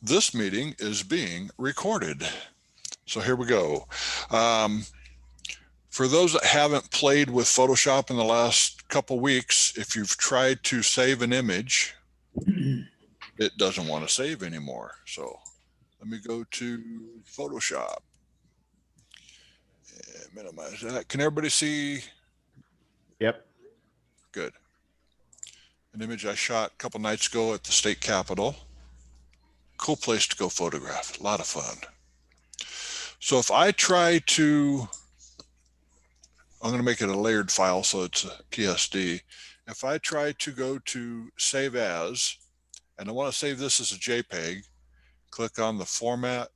This meeting is being recorded. So here we go. For those that haven't played with Photoshop in the last couple weeks, if you've tried to save an image, it doesn't want to save anymore. So let me go to Photoshop and minimize that. Can everybody see? Yep. Good. An image I shot a couple nights ago at the state capitol. Cool place to go photograph. A lot of fun. So if I try to, I'm going to make it a layered file so it's a PSD. If I try to go to save as, and I want to save this as a JPEG, click on the format.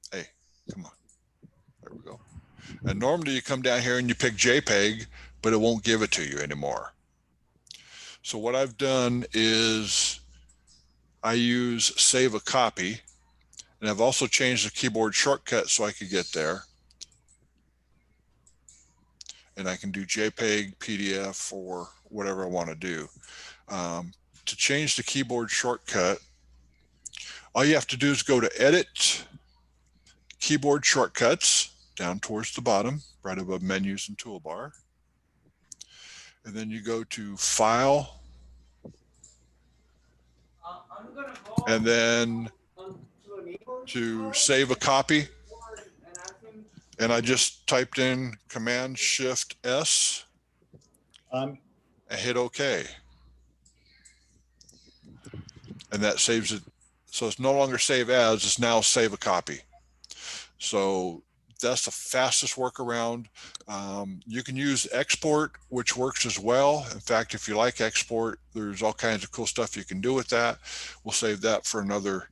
Hey, come on. There we go. And normally you come down here and you pick JPEG, but it won't give it to you anymore. So what I've done is I use save a copy, and I've also changed the keyboard shortcut so I could get there. And I can do JPEG, PDF, or whatever I want to do. To change the keyboard shortcut, all you have to do is go to Edit, Keyboard Shortcuts, down towards the bottom, right above Menus and Toolbar. And then you go to File, and then to save a copy. And I just typed in Command Shift S and hit OK. And that saves it. So it's no longer save as, it's now save a copy. So that's the fastest workaround. You can use export, which works as well. In fact, if you like export, there's all kinds of cool stuff you can do with that. We'll save that for another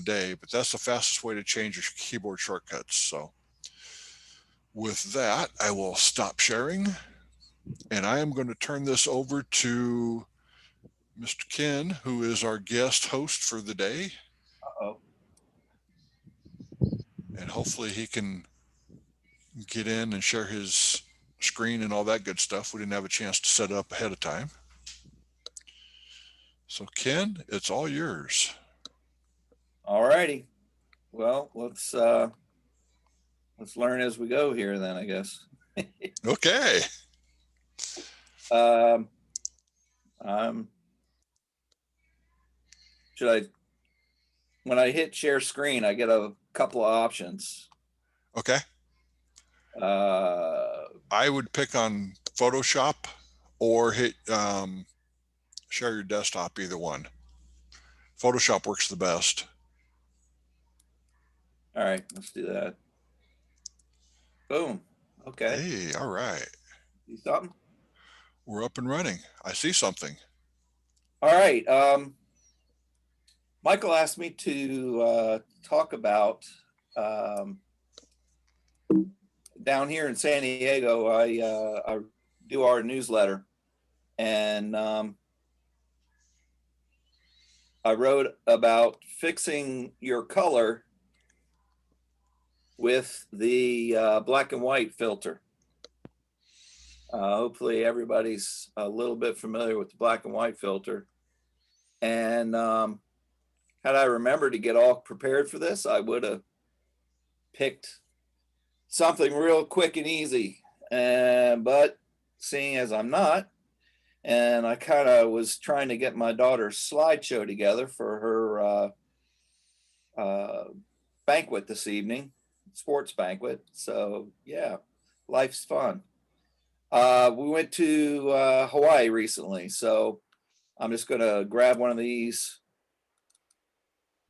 day, but that's the fastest way to change your keyboard shortcuts. So with that, I will stop sharing, and I am going to turn this over to Mr. Ken, who is our guest host for the day. Uh-oh. And hopefully he can get in and share his screen and all that good stuff. We didn't have a chance to set it up ahead of time. So Ken, it's all yours. All righty. Well, let's learn as we go here then, I guess. Okay. When I hit share screen, I get a couple of options. Okay. I would pick on Photoshop or hit share your desktop, either one. Photoshop works the best. All right, let's do that. Boom. Okay. Hey, all right. See something? We're up and running. I see something. All right. Michael asked me to talk about down here in San Diego. I do our newsletter, and I wrote about fixing your color with the black and white filter. Hopefully everybody's a little bit familiar with the black and white filter. And had I remembered to get all prepared for this, I would have picked something real quick and easy. But seeing as I'm not, and I kind of was trying to get my daughter's slideshow together for her banquet this evening, sports banquet. So yeah, life's fun. We went to Hawaii recently, so I'm just going to grab one of these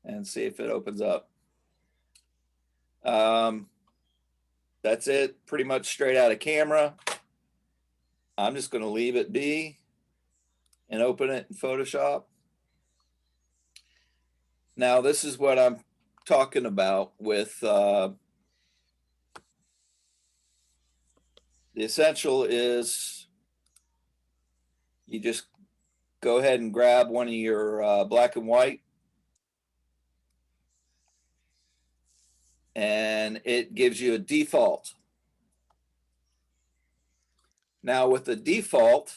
and see if it opens up. That's it, pretty much straight out of camera. I'm just going to leave it be and open it in Photoshop. Now, this is what I'm talking about with the essential is you just go ahead and grab one of your black and white, and it gives you a default. Now with the default,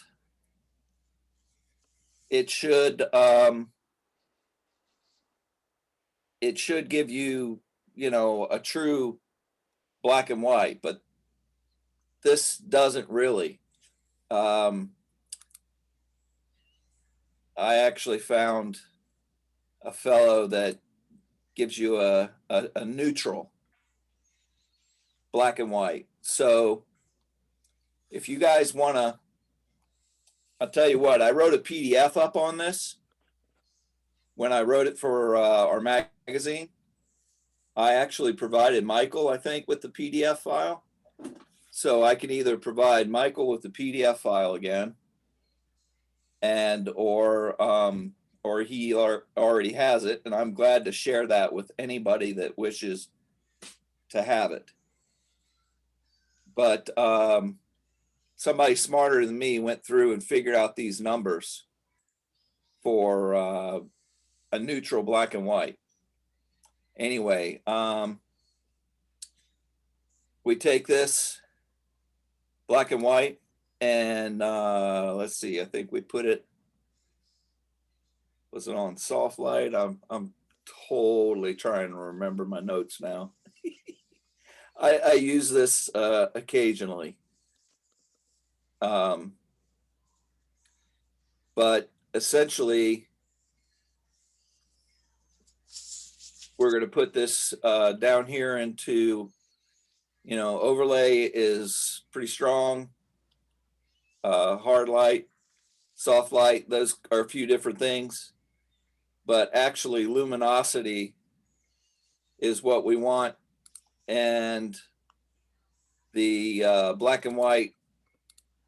it should it should give you, you know, a true black and white, but this doesn't really. I actually found a fellow that gives you a neutral black and white. So if you guys want to, I'll tell you what, I wrote a PDF up on this when I wrote it for our magazine. I actually provided Michael, I think, with the PDF file. So I can either provide Michael with the PDF file again, and or he already has it, and I'm glad to share that with anybody that wishes to have it. But somebody smarter than me went through and figured out these numbers for a neutral black and white. Anyway, we take this black and white, and let's see, I think we put it, was it on soft light? I'm totally trying to remember my notes now. I use this occasionally. But essentially, we're going to put this down here into, you know, overlay is pretty strong. Hard light, soft light, those are a few different things. But actually, luminosity is what we want. And the black and white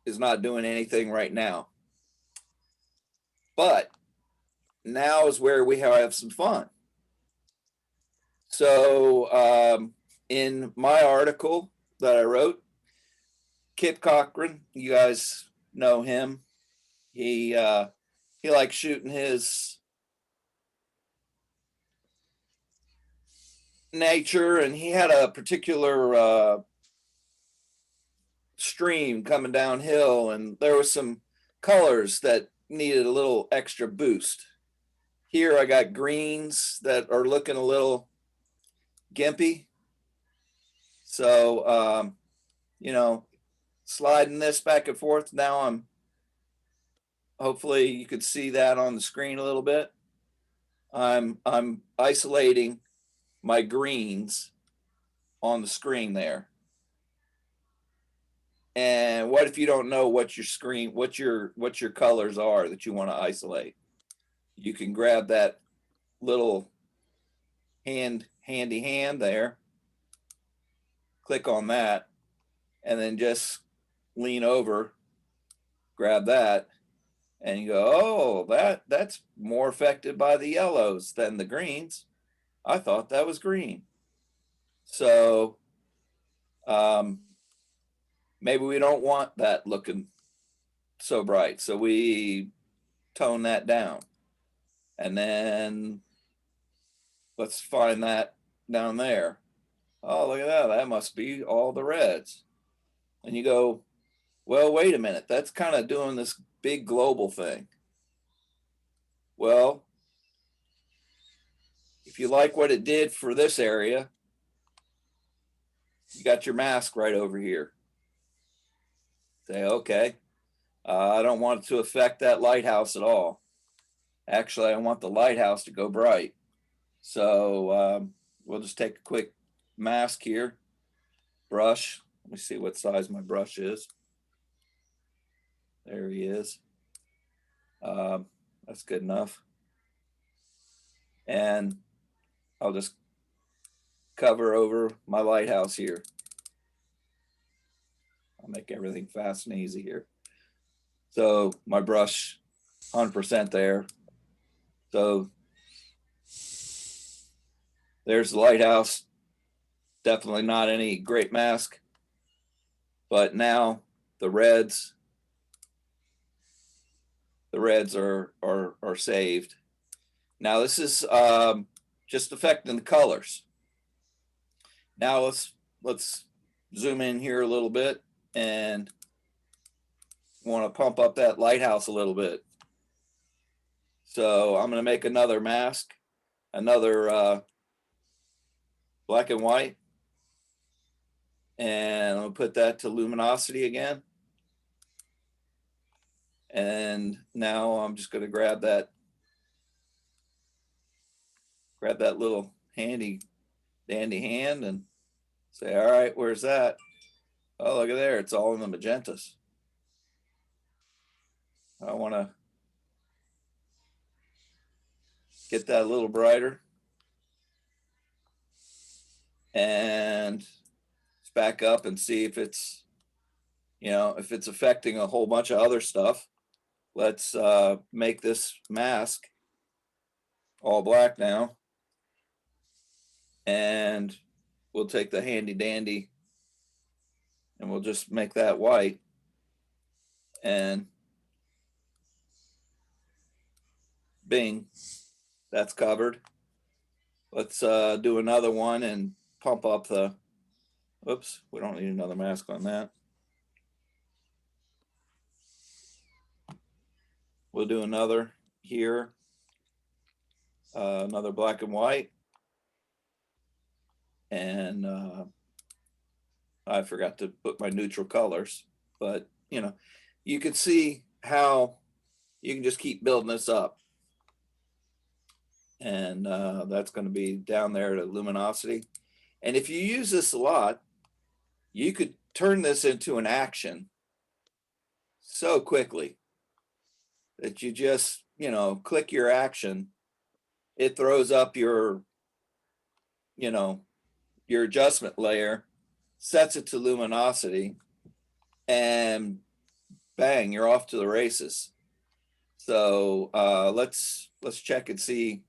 is not doing anything right now. But now is where we have some fun. So in my article that I wrote, Kit Cochran, you guys know him. He likes shooting his nature, and he had a particular stream coming downhill, and there was some colors that needed a little extra boost. Here I got greens that are looking a little gimpy. So, you know, sliding this back and forth. Now hopefully you could see that on the screen a little bit. I'm isolating my greens on the screen there. And what if you don't know what your screen, what your colors are that you want to isolate? You can grab that little handy hand there, click on that, and then just lean over, grab that, and you go, oh, that's more affected by the yellows than the greens. I thought that was green. So maybe we don't want that looking so bright, so we tone that down. And then let's find that down there. Oh, look at that. That must be all the reds. And you go, well, wait a minute. That's kind of doing this big global thing. Well, if you like what it did for this area, you got your mask right over here. Say, okay, I don't want it to affect that lighthouse at all. Actually, I want the lighthouse to go bright. So we'll just take a quick mask here, brush. Let me see what size my brush is. There he is. That's good enough. And I'll just cover over my lighthouse here. I'll make everything fast and easy here. So my brush, 100% there. So there's the lighthouse. Definitely not any great mask. But now the reds are saved. Now this is just affecting the colors. Now let's zoom in here a little bit and want to pump up that lighthouse a little bit. So I'm going to make another mask, another black and white. And I'll put that to luminosity again. And now I'm just going to grab that little handy dandy hand and say, all right, where's that? Oh, look at there. It's all in the magentas. I want to get that a little brighter. And back up and see if it's, if it's affecting a whole bunch of other stuff. Let's make this mask all black now. And we'll take the handy dandy and we'll just make that white. And bing, that's covered. Let's do another one and pump up the, oops, we don't need another mask on that. We'll do another here, another black and white. And I forgot to put my neutral colors, but you can see how you can just keep building this up. And that's going to be down there to luminosity. And if you use this a lot, you could turn this into an action so quickly that you just, click your action. It throws up your, your adjustment layer, sets it to luminosity, and bang, you're off to the races. So let's check and see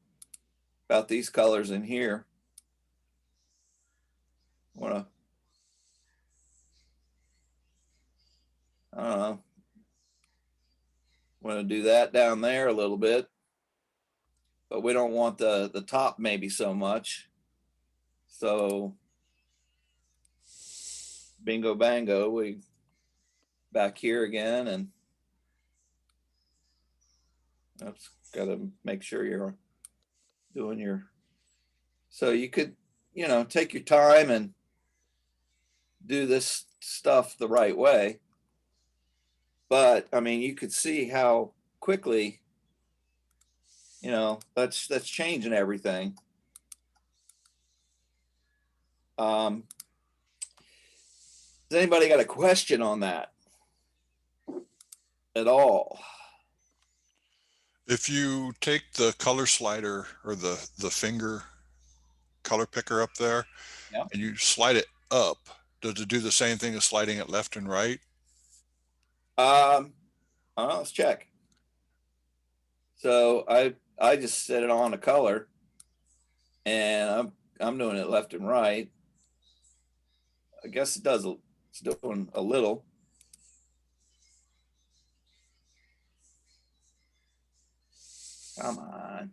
about these colors in here. I don't know. Want to do that down there a little bit, but we don't want the top maybe so much. So bingo bango, we back here again, and oops, got to make sure you're doing your, so you could, take your time and do this stuff the right way. But I mean, you could see how quickly, that's changing everything. Has anybody got a question on that at all? If you take the color slider or the finger color picker up there, Yeah. and you slide it up, does it do the same thing as sliding it left and right? Let's check. So I just set it on a color, and I'm doing it left and right. I guess it does. It's doing a little. Come on.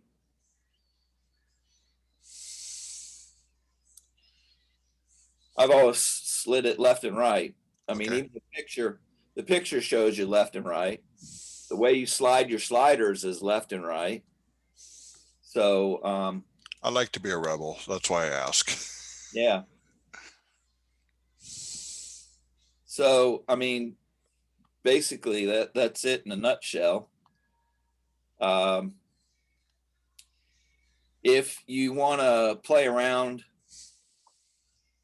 I've always slid it left and right. I mean, Okay. even the picture shows you left and right. The way you slide your sliders is left and right. So I like to be a rebel. That's why I ask. yeah. So I mean, basically that's it in a nutshell. If you want to play around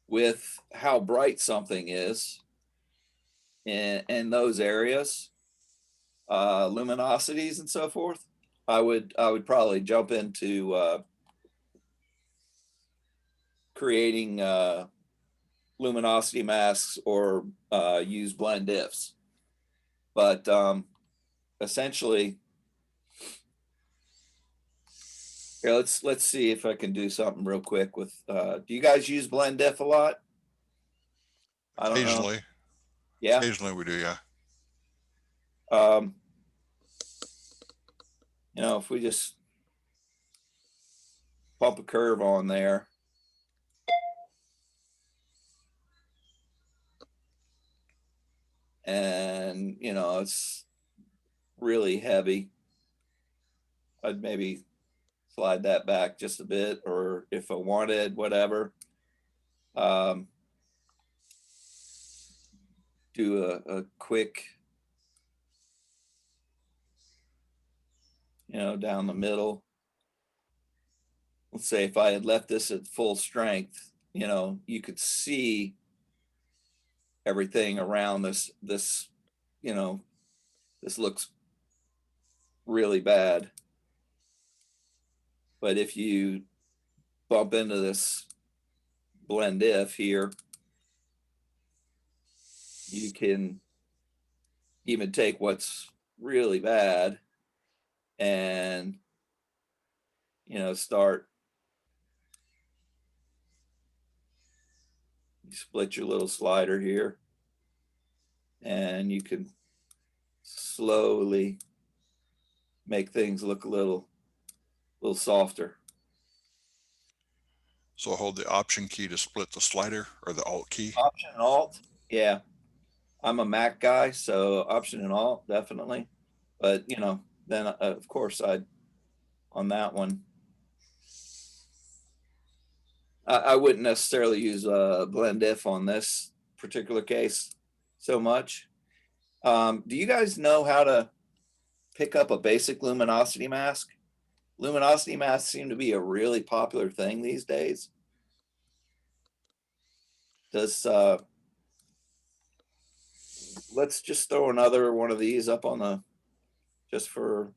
with how bright something is in those areas, luminosities and so forth, I would probably jump into creating luminosity masks or use blend diffs. But essentially, here, let's see if I can do something real quick with. Do you guys use blend diff a lot? I don't know. Occasionally. Yeah. Occasionally we do, yeah. If we just pump a curve on there. And, it's really heavy. I'd maybe slide that back just a bit, or if I wanted, whatever. um, do a quick, down the middle. Let's say if I had left this at full strength, you could see everything around this, this looks really bad. But if you bump into this blend if here, you can even take what's really bad and, start, you split your little slider here and you can slowly make things look a little softer. So hold the Option key to split the slider, or the Alt key. Option and Alt. Yeah. I'm a Mac guy, so Option and Alt, definitely. But, then of course on that one, I wouldn't necessarily use blend if on this particular case so much. Do you guys know how to pick up a basic luminosity mask? Luminosity masks seem to be a really popular thing these days. Let's just throw another one of these up on the, just for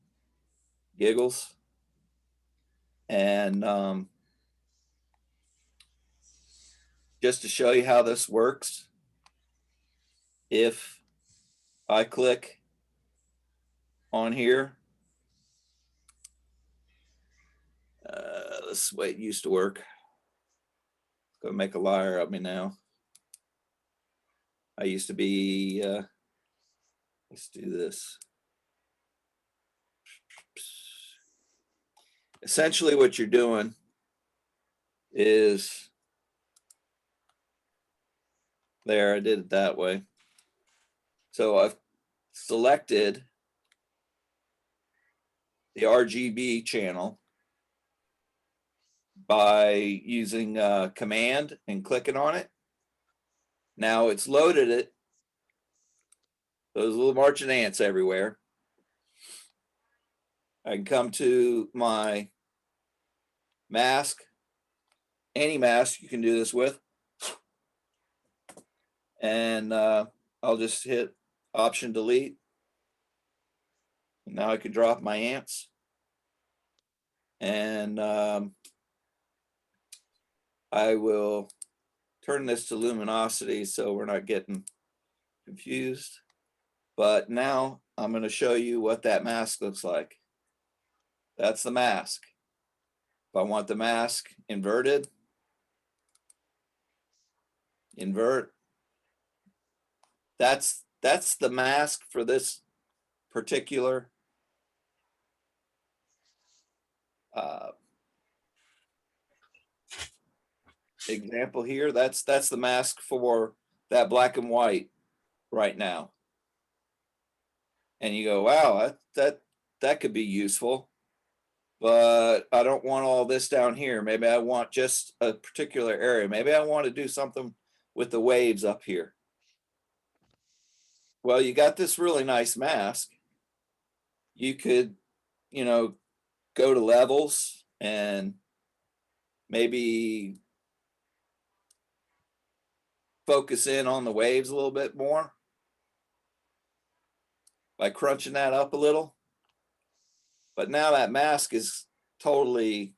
giggles. And just to show you how this works, if I click on here, this is the way it used to work. It's gonna make a liar of me now. I used to be, let's do this. Essentially what you're doing is, there, I did it that way. So I've selected the RGB channel by using Command and clicking on it. Now it's loaded it. Those little marching ants everywhere. I can come to my mask, any mask you can do this with. And I'll just hit Option Delete. Now I can drop my ants. And I will turn this to luminosity so we're not getting confused. But now I'm going to show you what that mask looks like. That's the mask. If I want the mask inverted, invert. That's the mask for this particular example here. That's the mask for that black and white right now. And you go, wow, that could be useful, but I don't want all this down here. Maybe I want just a particular area. Maybe I want to do something with the waves up here. Well, you got this really nice mask. You could, go to levels and maybe focus in on the waves a little bit more by crunching that up a little. But now that mask is totally,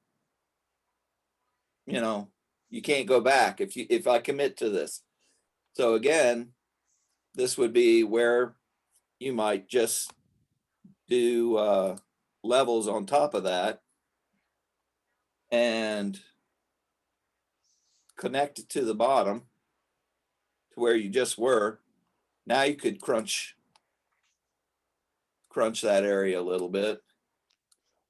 you can't go back if I commit to this. So again, this would be where you might just do levels on top of that and connect it to the bottom to where you just were. Now you could crunch that area a little bit.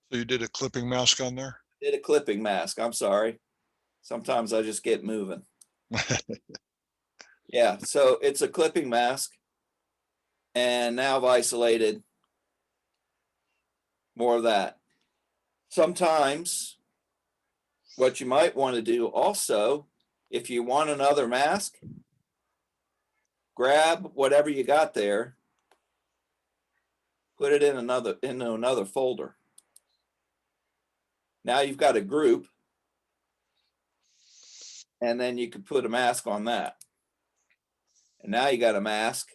So you did a clipping mask on there? Did a clipping mask. I'm sorry. Sometimes I just get moving. Yeah, so it's a clipping mask. And now I've isolated more of that. Sometimes what you might want to do also if you want another mask, grab whatever you got there, put it in into another folder. Now you've got a group, and then you can put a mask on that. And now you got a mask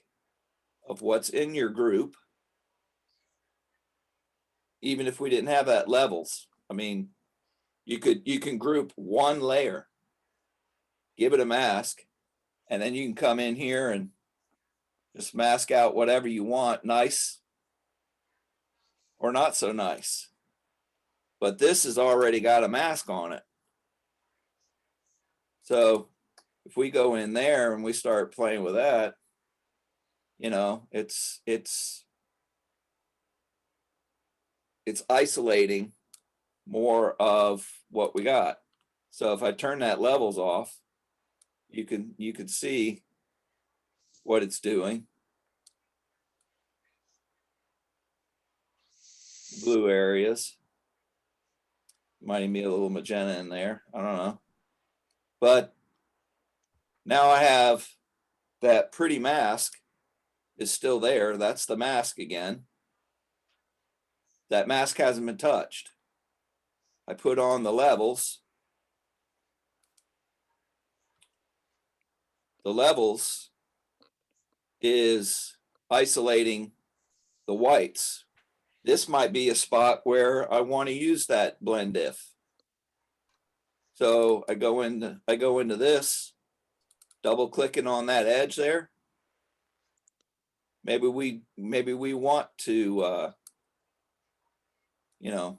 of what's in your group. Even if we didn't have that levels, I mean, you can group one layer, give it a mask, and then you can come in here and just mask out whatever you want, nice or not so nice. But this has already got a mask on it. So if we go in there and we start playing with that, you know, it's isolating more of what we got. So if I turn that levels off, you can see what it's doing. Blue areas. Might be a little magenta in there. I don't know. But now I have that pretty mask is still there. That's the mask again. That mask hasn't been touched. I put on the levels. The levels is isolating the whites. This might be a spot where I want to use that blend diff. So I go into this, double clicking on that edge there. Maybe we want to you know,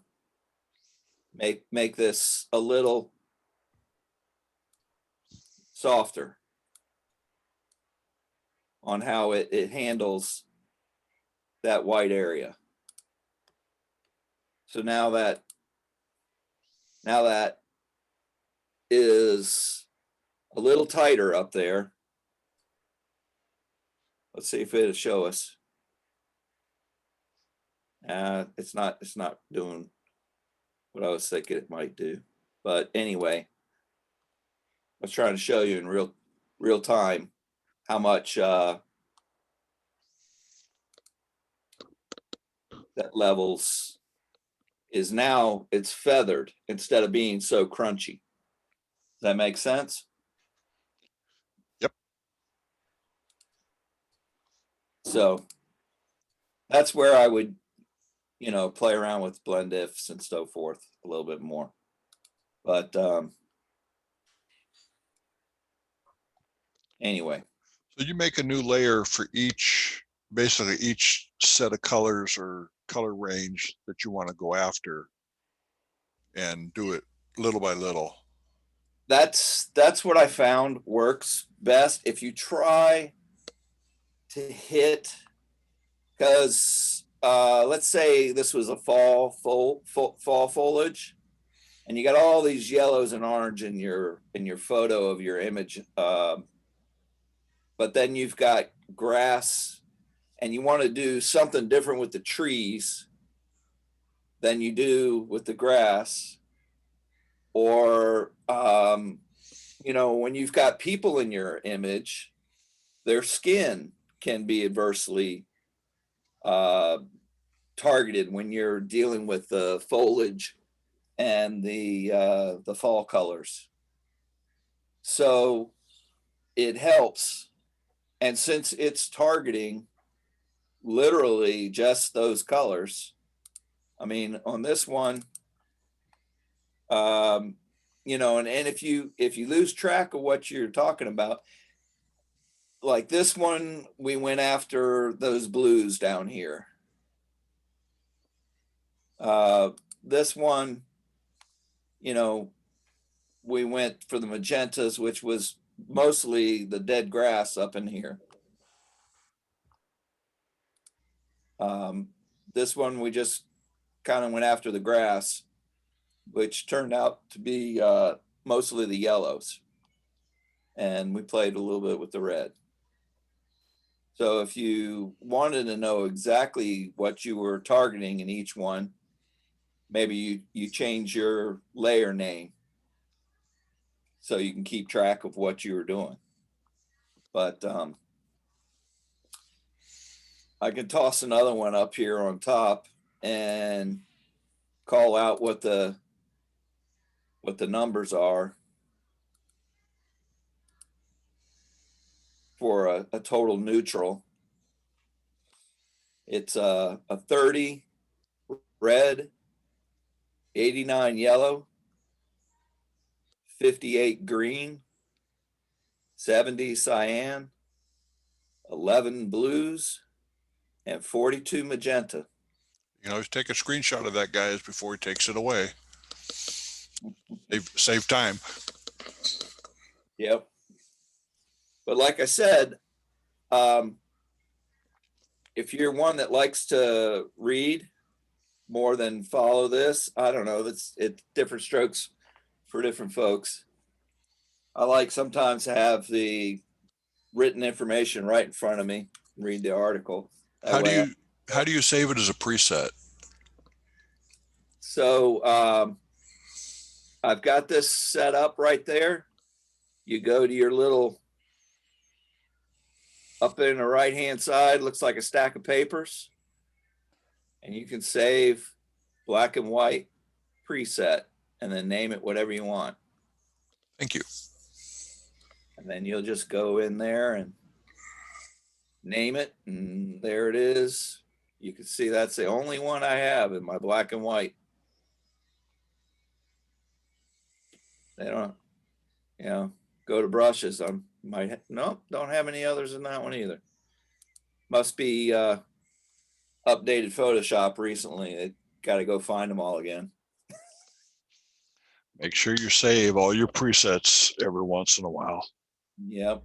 make this a little softer on how it handles that white area. So now that is a little tighter up there. Let's see if it'll show us. It's not doing what I was thinking it might do. But anyway, I was trying to show you in real time how much that levels is now. It's feathered instead of being so crunchy. Does that make sense? Yep. So that's where I would, you know, play around with blend diffs and so forth a little bit more. But anyway. So you make a new layer for basically each set of colors or color range that you want to go after, and do it little by little. That's what I found works best. If you try to hit, because let's say this was a fall foliage, and you got all these yellows and orange in your photo of your image, but then you've got grass, and you want to do something different with the trees than you do with the grass. Or, you know, when you've got people in your image, their skin can be adversely targeted when you're dealing with the foliage and the fall colors. So it helps. And since it's targeting literally just those colors, I mean, on this one, you know, and if you lose track of what you're talking about, like this one, we went after those blues down here. This one, you know, we went for the magentas, which was mostly the dead grass up in here. This one, we just kind of went after the grass, which turned out to be mostly the yellows. And we played a little bit with the red. So if you wanted to know exactly what you were targeting in each one, maybe you change your layer name. so you can keep track of what you were doing. But I can toss another one up here on top and call out what the numbers are for a total neutral. It's a 30 red, 89 yellow, 58 green, 70 cyan, 11 blues, and 42 magenta. You can always take a screenshot of that, guys, before he takes it away. Save time. Yep. But like I said, if you're one that likes to read more than follow this, I don't know, it's different strokes for different folks. I like sometimes to have the written information right in front of me, read the article. How do you save it as a preset? So I've got this set up right there. You go to your little, up in the right hand side, looks like a stack of papers, and you can save black and white preset and then name it whatever you want. Thank you. And then you'll just go in there and name it, and there it is. You can see that's the only one I have in my black and white. They don't, go to brushes. Nope, don't have any others in that one either. Must be updated Photoshop recently. They got to go find them all again. Make sure you save all your presets every once in a while. Yep.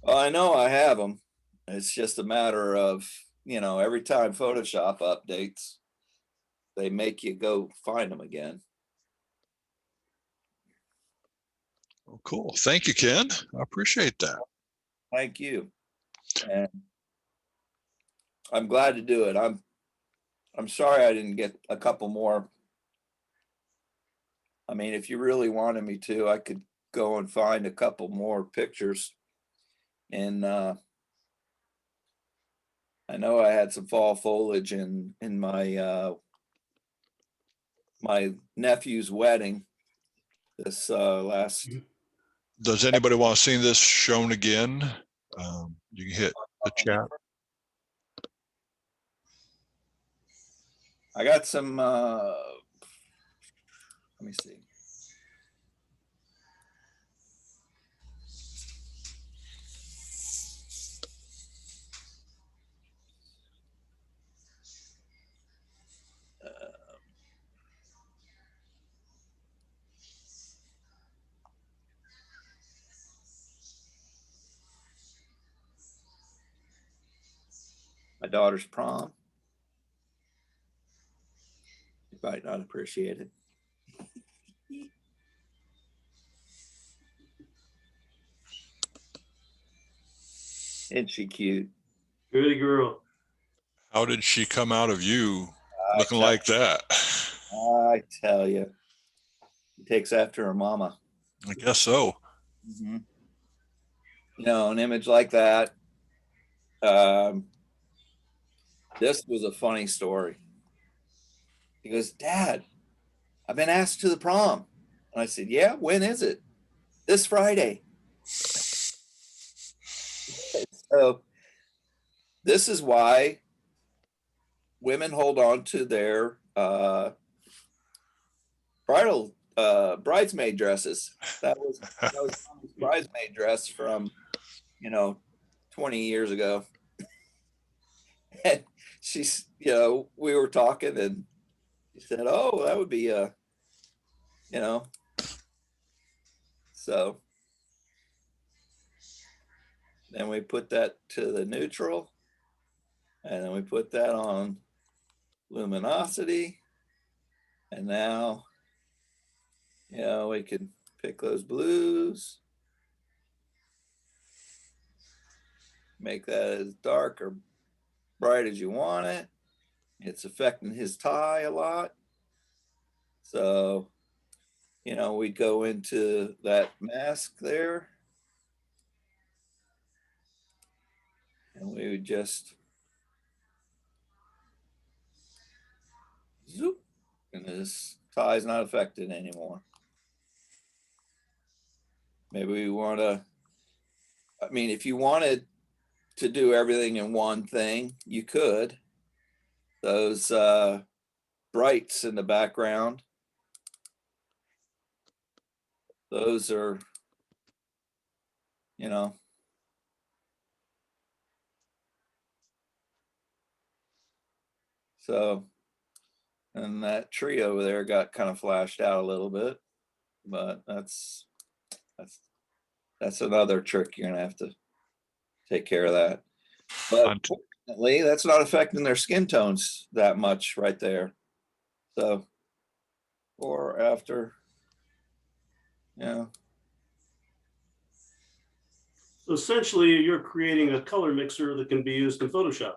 Well, I know I have them. It's just a matter of, every time Photoshop updates, they make you go find them again. Oh, cool. Thank you, Ken. I appreciate that. Thank you. And I'm glad to do it. I'm sorry I didn't get a couple more. I mean, if you really wanted me to, I could go and find a couple more pictures. And I know I had some fall foliage in my my nephew's wedding this last. Does anybody want to see this shown again? You can hit the chat. I got some, let me see. My daughter's prom. You might not appreciate it. Isn't she cute? Good girl. How did she come out of you looking like that? I tell you, she takes after her mama. I guess so. Mm-hmm. An image like that. This was a funny story. He goes, "Dad, I've been asked to the prom." And I said, "Yeah, when is it?" "This Friday." So this is why women hold on to their bridesmaid dresses. That was Mommy's bridesmaid dress from 20 years ago. And she's, we were talking and she said, "Oh, that would be so then we put that to the neutral, and then we put that on luminosity, and now we can pick those blues, make that as dark or bright as you want it. It's affecting his tie a lot, so you know, we'd go into that mask there. And we would just zoop, and this tie is not affected anymore. Maybe we want to, I mean, if you wanted to do everything in one thing, you could. Those brights in the background, those are, you know, so, and that tree over there got kind of flashed out a little bit, but that's another trick. You're gonna have to take care of that. But On fortunately, that's not affecting their skin tones that much right there. So, or after, yeah, So essentially, you're creating a color mixer that can be used in Photoshop.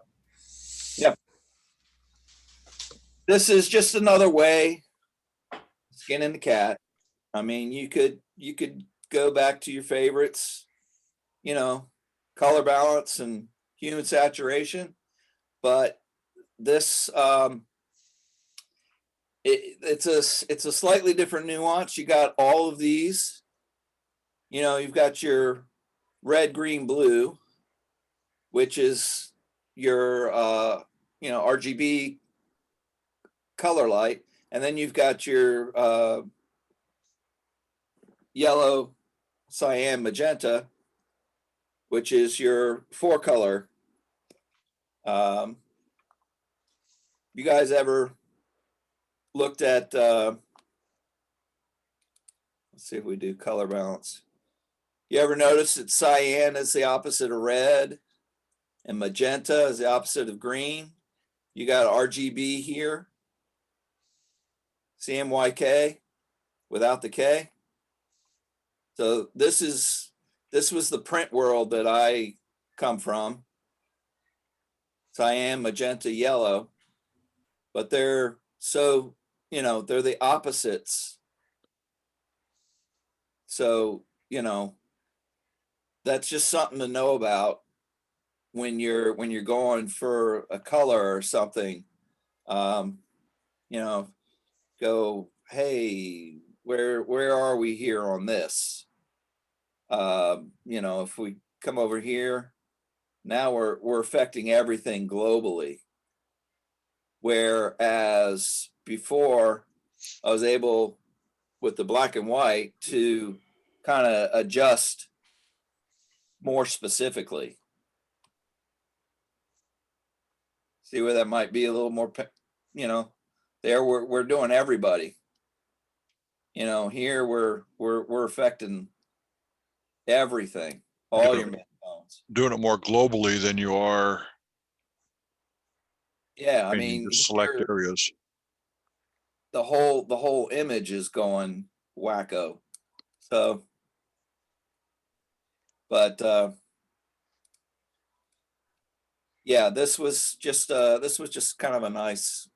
this is just another way skinning the cat. I mean, you could go back to your favorites, you know, color balance and hue and saturation, but this it's a slightly different nuance. You got all of these, you know, you've got your red, green, blue, which is your you know, RGB color light, and then you've got your yellow, cyan, magenta, which is your four color. You guys ever looked at let's see if we do color balance. You ever notice that cyan is the opposite of red and magenta is the opposite of green? You got RGB here, CMYK without the K. So this was the print world that I come from. Cyan, magenta, yellow, but they're so, you know, they're the opposites. So, you know, that's just something to know about when you're going for a color or something. You know, go, hey, where are we here on this? You know, if we come over here, now we're affecting everything globally. Whereas before, I was able with the black and white to kind of adjust more specifically. See where that might be a little more, you know, there we're doing everybody. You know, here we're affecting everything, all your midtones. doing it more globally than you are Yeah, I painting mean, just select here, areas. the whole image is going wacko. So, but yeah, this was just kind of a nice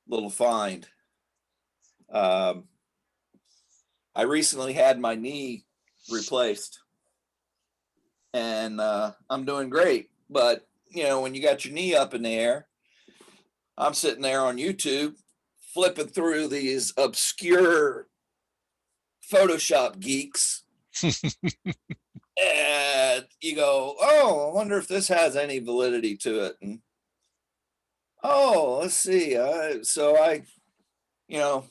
little find. I recently had my knee replaced, and I'm doing great. But you know, when you got your knee up in the air, I'm sitting there on YouTube flipping through these obscure Photoshop geeks. And you go, oh, I wonder if this has any validity to it. And oh, let's see. So I, you know,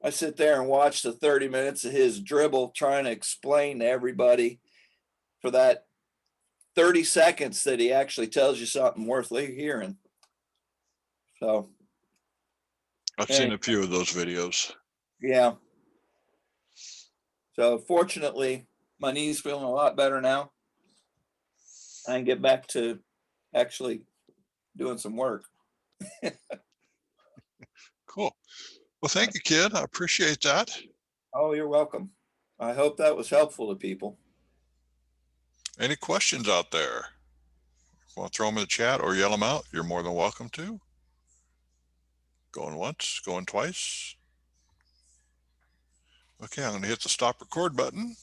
I sit there and watch the 30 minutes of his dribble trying to explain to everybody for that 30 seconds that he actually tells you something worth hearing. So I've seen a few of those videos. yeah. So fortunately, my knee's feeling a lot better now. I can get back to actually doing some work. Cool. Well, thank you, kid. I appreciate that. Oh, you're welcome. I hope that was helpful to people. Any questions out there? Want to throw them in the chat or yell them out? You're more than welcome to. Going once, going twice. Okay, I'm going to hit the stop record button.